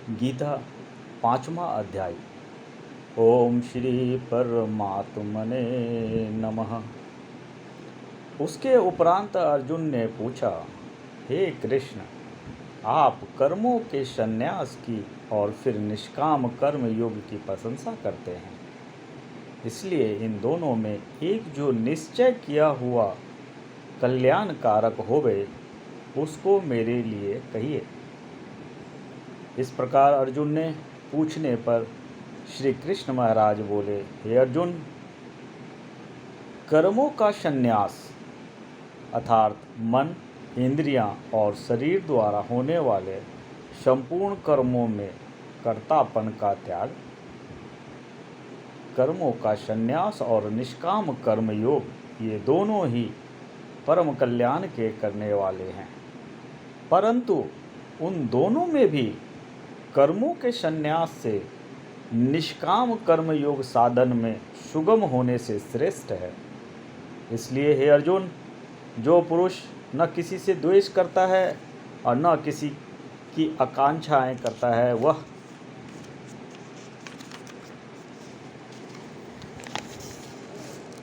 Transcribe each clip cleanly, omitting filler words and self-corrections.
गीता 5वां अध्याय। ओम श्री परमात्मने नमः। उसके उपरांत अर्जुन ने पूछा, हे कृष्ण, आप कर्मों के संन्यास की और फिर निष्काम कर्म योग की प्रशंसा करते हैं। इसलिए इन दोनों में एक जो निश्चय किया हुआ कल्याणकारक होवे, उसको मेरे लिए कहिए। इस प्रकार अर्जुन ने पूछने पर श्री कृष्ण महाराज बोले, हे अर्जुन, कर्मों का संन्यास अर्थात मन, इंद्रियां और शरीर द्वारा होने वाले संपूर्ण कर्मों में कर्तापन का त्याग, कर्मों का संन्यास और निष्काम कर्म योग, ये दोनों ही परम कल्याण के करने वाले हैं। परंतु उन दोनों में भी कर्मों के संन्यास से निष्काम कर्म योग साधन में सुगम होने से श्रेष्ठ है। इसलिए हे अर्जुन, जो पुरुष न किसी से द्वेष करता है और न किसी की आकांक्षाएं करता है, वह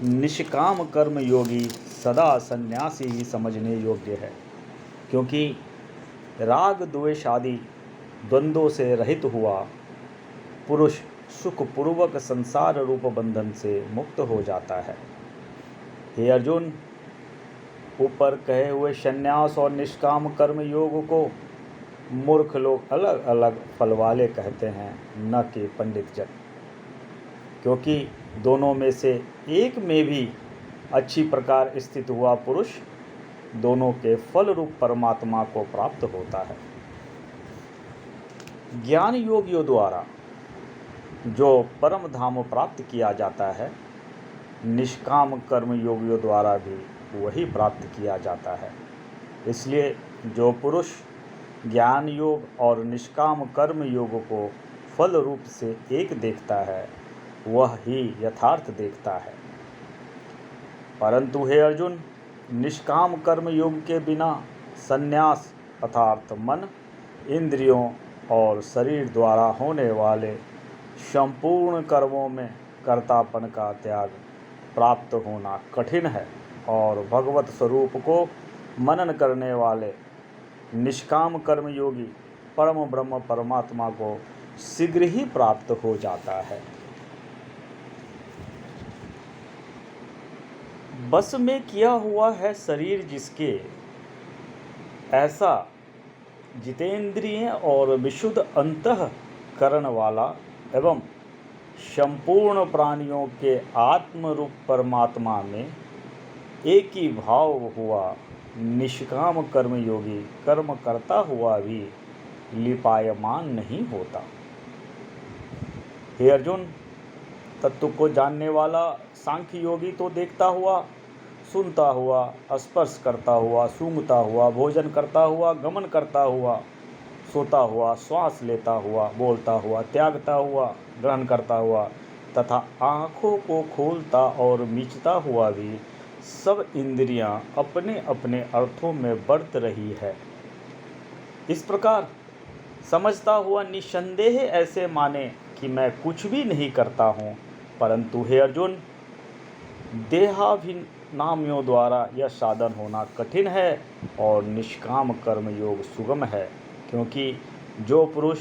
निष्काम कर्म योगी सदा सन्यासी ही समझने योग्य है। क्योंकि राग द्वेष आदि द्वंद्वों से रहित हुआ पुरुष सुखपूर्वक संसार रूप बंधन से मुक्त हो जाता है। हे अर्जुन, ऊपर कहे हुए संन्यास और निष्काम कर्म योग को मूर्ख लोग अलग अलग फल वाले कहते हैं, न कि पंडित जन। क्योंकि दोनों में से एक में भी अच्छी प्रकार स्थित हुआ पुरुष दोनों के फल रूप परमात्मा को प्राप्त होता है। ज्ञान योगियों द्वारा जो परम धाम प्राप्त किया जाता है, निष्काम कर्म योगियों द्वारा भी वही प्राप्त किया जाता है। इसलिए जो पुरुष ज्ञान योग और निष्काम कर्म योग को फल रूप से एक देखता है, वह ही यथार्थ देखता है। परंतु हे अर्जुन, निष्काम कर्म योग के बिना संन्यास अर्थात मन, इंद्रियों और शरीर द्वारा होने वाले संपूर्ण कर्मों में कर्तापन का त्याग प्राप्त होना कठिन है। और भगवत स्वरूप को मनन करने वाले निष्काम कर्म योगी परम ब्रह्म परमात्मा को शीघ्र ही प्राप्त हो जाता है। बस में किया हुआ है शरीर जिसके, ऐसा जितेंद्रिय और विशुद्ध अंतःकरण वाला एवं संपूर्ण प्राणियों के आत्म रूप परमात्मा में एक ही भाव हुआ निष्काम कर्म योगी कर्म करता हुआ भी लिपायमान नहीं होता। हे अर्जुन, तत्व को जानने वाला सांख्य योगी तो देखता हुआ, सुनता हुआ, स्पर्श करता हुआ, सूंघता हुआ, भोजन करता हुआ, गमन करता हुआ, सोता हुआ, श्वास लेता हुआ, बोलता हुआ, त्यागता हुआ, ग्रहण करता हुआ तथा आँखों को खोलता और मीचता हुआ भी सब इंद्रियां अपने अपने अर्थों में बरत रही है। इस प्रकार समझता हुआ निसंदेह ऐसे माने कि मैं कुछ भी नहीं करता हूँ। परंतु हे अर्जुन, देहाभिमानियों द्वारा यह साधन होना कठिन है और निष्काम कर्म योग सुगम है। क्योंकि जो पुरुष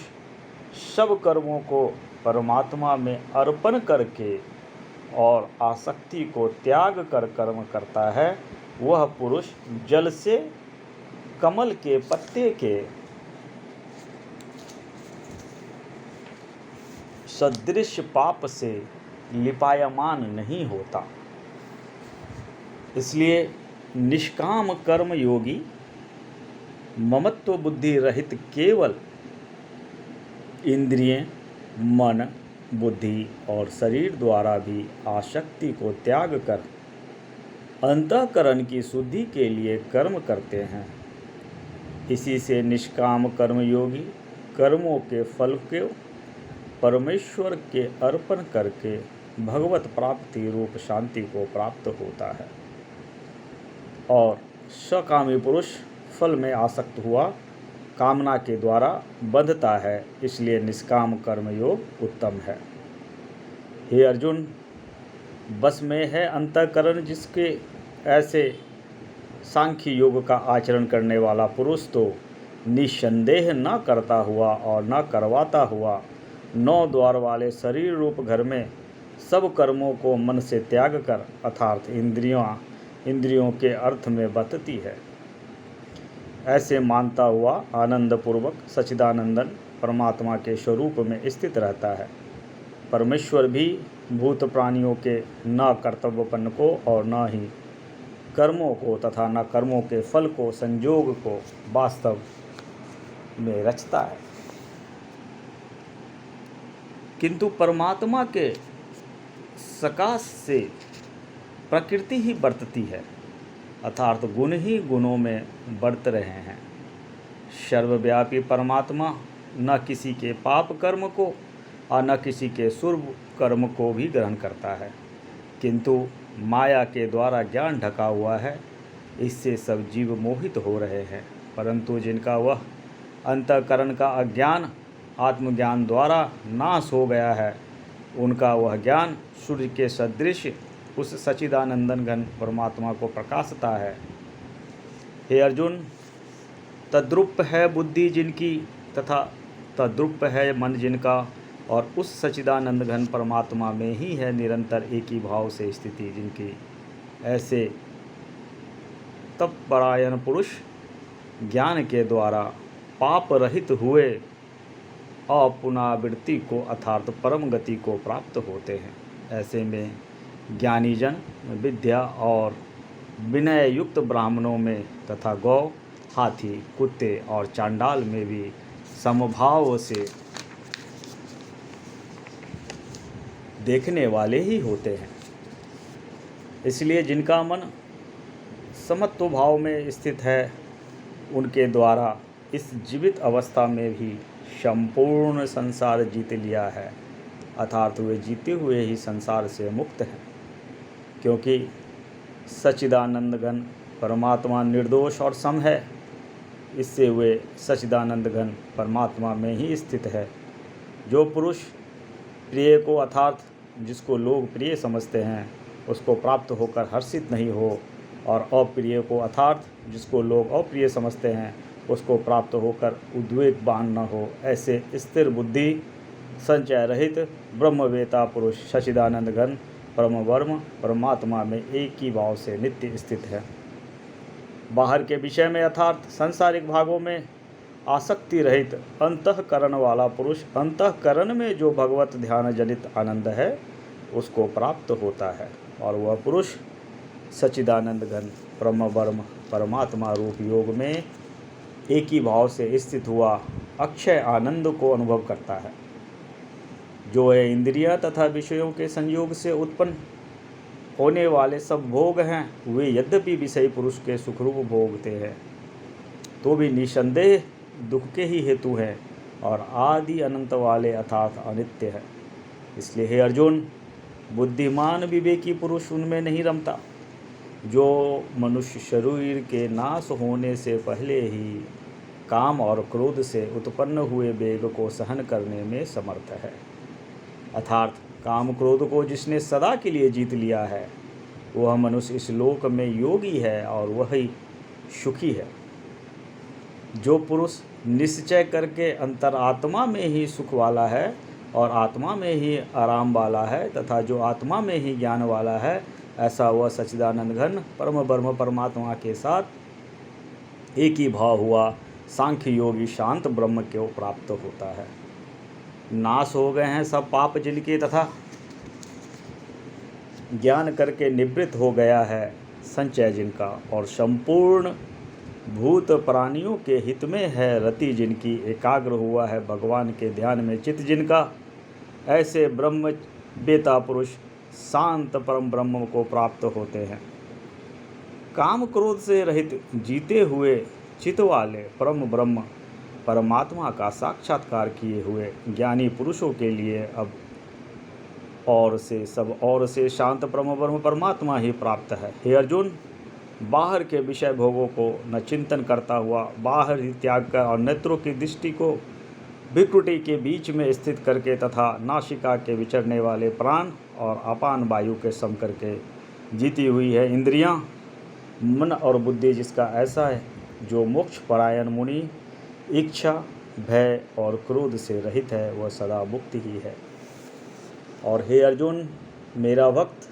सब कर्मों को परमात्मा में अर्पण करके और आसक्ति को त्याग कर कर्म करता है, वह पुरुष जल से कमल के पत्ते के सदृश पाप से लिपायमान नहीं होता। इसलिए निष्काम कर्म योगी ममत्व बुद्धि रहित केवल इंद्रिय, मन, बुद्धि और शरीर द्वारा भी आसक्ति को त्याग कर अंतःकरण की शुद्धि के लिए कर्म करते हैं। इसी से निष्काम कर्म योगी कर्मों के फल को परमेश्वर के अर्पण करके भगवत प्राप्ति रूप शांति को प्राप्त होता है। और सकामी पुरुष फल में आसक्त हुआ कामना के द्वारा बंधता है, इसलिए निष्काम कर्म योग उत्तम है। हे अर्जुन, बस में है अंतःकरण जिसके, ऐसे सांख्य योग का आचरण करने वाला पुरुष तो निसंदेह न करता हुआ और न करवाता हुआ 9 द्वार वाले शरीर रूप घर में सब कर्मों को मन से त्याग कर, अर्थात इंद्रियों के अर्थ में बतती है, ऐसे मानता हुआ आनंद पूर्वक सच्चिदानंदन परमात्मा के स्वरूप में स्थित रहता है। परमेश्वर भी भूत प्राणियों के न कर्तव्यपन को और न ही कर्मों को तथा न कर्मों के फल को, संयोग को वास्तव में रचता है, किंतु परमात्मा के सकाश से प्रकृति ही बरतती है, अर्थात गुण ही गुणों में बरत रहे हैं। सर्वव्यापी परमात्मा न किसी के पाप कर्म को और न किसी के शुभ कर्म को भी ग्रहण करता है, किंतु माया के द्वारा ज्ञान ढका हुआ है, इससे सब जीव मोहित हो रहे हैं। परंतु जिनका वह अंतःकरण का अज्ञान आत्मज्ञान द्वारा नाश हो गया है, उनका वह ज्ञान सूर्य के सदृश उस सच्चिदानंदन घन परमात्मा को प्रकाशता है। हे अर्जुन, तद्रूप है बुद्धि जिनकी तथा तद्रूप है मन जिनका, और उस सच्चिदानंद घन परमात्मा में ही है निरंतर एक ही भाव से स्थिति जिनकी, ऐसे तपपरायण पुरुष ज्ञान के द्वारा पाप रहित हुए अपुनरावृत्ति को अर्थात परम गति को प्राप्त होते हैं। ऐसे में ज्ञानी जन विद्या और विनय युक्त ब्राह्मणों में तथा गौ, हाथी, कुत्ते और चांडाल में भी समभाव से देखने वाले ही होते हैं। इसलिए जिनका मन समत्व भाव में स्थित है, उनके द्वारा इस जीवित अवस्था में भी संपूर्ण संसार जीत लिया है, अर्थात वे जीते हुए ही संसार से मुक्त हैं, क्योंकि सच्चिदानंद घन परमात्मा निर्दोष और सम है, इससे वे सच्चिदानंद घन परमात्मा में ही स्थित है। जो पुरुष प्रिय को अर्थात जिसको लोग प्रिय समझते हैं उसको प्राप्त होकर हर्षित नहीं हो, और अप्रिय को अर्थात जिसको लोग अप्रिय समझते हैं उसको प्राप्त होकर उद्वेगवान न हो, ऐसे स्थिर बुद्धि संचय रहित ब्रह्मवेता पुरुष सच्चिदानंद घन परम ब्रह्म परमात्मा में एक ही भाव से नित्य स्थित है। बाहर के विषय में अर्थात सांसारिक भागों में आसक्ति रहित अंतःकरण वाला पुरुष अंतःकरण में जो भगवत ध्यान जनित आनंद है उसको प्राप्त होता है, और वह पुरुष सच्चिदानंद घन परम ब्रह्म परमात्मा रूप योग में एक ही भाव से स्थित हुआ अक्षय आनंद को अनुभव करता है। जो है इंद्रिय तथा विषयों के संयोग से उत्पन्न होने वाले सब भोग हैं, वे यद्यपि विषयी पुरुष के सुखरूप भोगते हैं तो भी निसंदेह दुख के ही हेतु हैं और आदि अनंत वाले अर्थात अनित्य है। इसलिए हे अर्जुन, बुद्धिमान विवेकी पुरुष उनमें नहीं रमता जो मनुष्य शरीर के नाश होने से पहले ही काम और क्रोध से उत्पन्न हुए वेग को सहन करने में समर्थ है। अर्थात काम क्रोध को जिसने सदा के लिए जीत लिया है वह मनुष्य इस लोक में योगी है और वही सुखी है। जो पुरुष निश्चय करके अंतरात्मा में ही सुख वाला है और आत्मा में ही आराम वाला है तथा जो आत्मा में ही ज्ञान वाला है, ऐसा वह सच्चिदानंद घन परम ब्रह्म परमात्मा के साथ एक ही भाव हुआ सांख्य योगी शांत ब्रह्म को प्राप्त होता है। नाश हो गए हैं सब पाप जिनके तथा ज्ञान करके निवृत्त हो गया है संचय जिनका, और संपूर्ण भूत प्राणियों के हित में है रति जिनकी, एकाग्र हुआ है भगवान के ध्यान में चित्त जिनका, ऐसे ब्रह्म वेता पुरुष शांत परम ब्रह्म को प्राप्त होते हैं। काम क्रोध से रहित जीते हुए चित्त वाले परम ब्रह्म परमात्मा का साक्षात्कार किए हुए ज्ञानी पुरुषों के लिए अब और से शांत परम ब्रह्म परमात्मा ही प्राप्त है। हे अर्जुन, बाहर के विषय भोगों को न चिंतन करता हुआ बाहर ही त्याग कर और नेत्रों की दृष्टि को भ्रुकुटी के बीच में स्थित करके तथा नासिका के विचरने वाले प्राण और अपान वायु के सम करके जीती हुई है इंद्रियां, मन और बुद्धि जिसका ऐसा है, जो मोक्ष परायण मुनि इच्छा, भय और क्रोध से रहित है, वह सदा मुक्त ही है। और हे अर्जुन, मेरा भक्त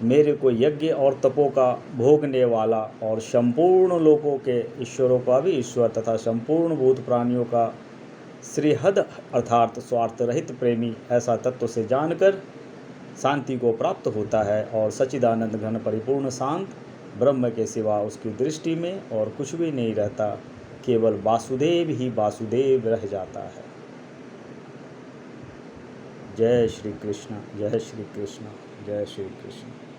मेरे को यज्ञ और तपों का भोगने वाला और संपूर्ण लोकों के ईश्वरों का भी ईश्वर तथा संपूर्ण भूत प्राणियों का श्रीहद अर्थात स्वार्थ रहित प्रेमी ऐसा तत्व से जानकर शांति को प्राप्त होता है और सच्चिदानंद घन परिपूर्ण शांत ब्रह्म के सिवा उसकी दृष्टि में और कुछ भी नहीं रहता, केवल वासुदेव ही वासुदेव रह जाता है। जय श्री कृष्ण, जय श्री कृष्ण, जय श्री कृष्ण।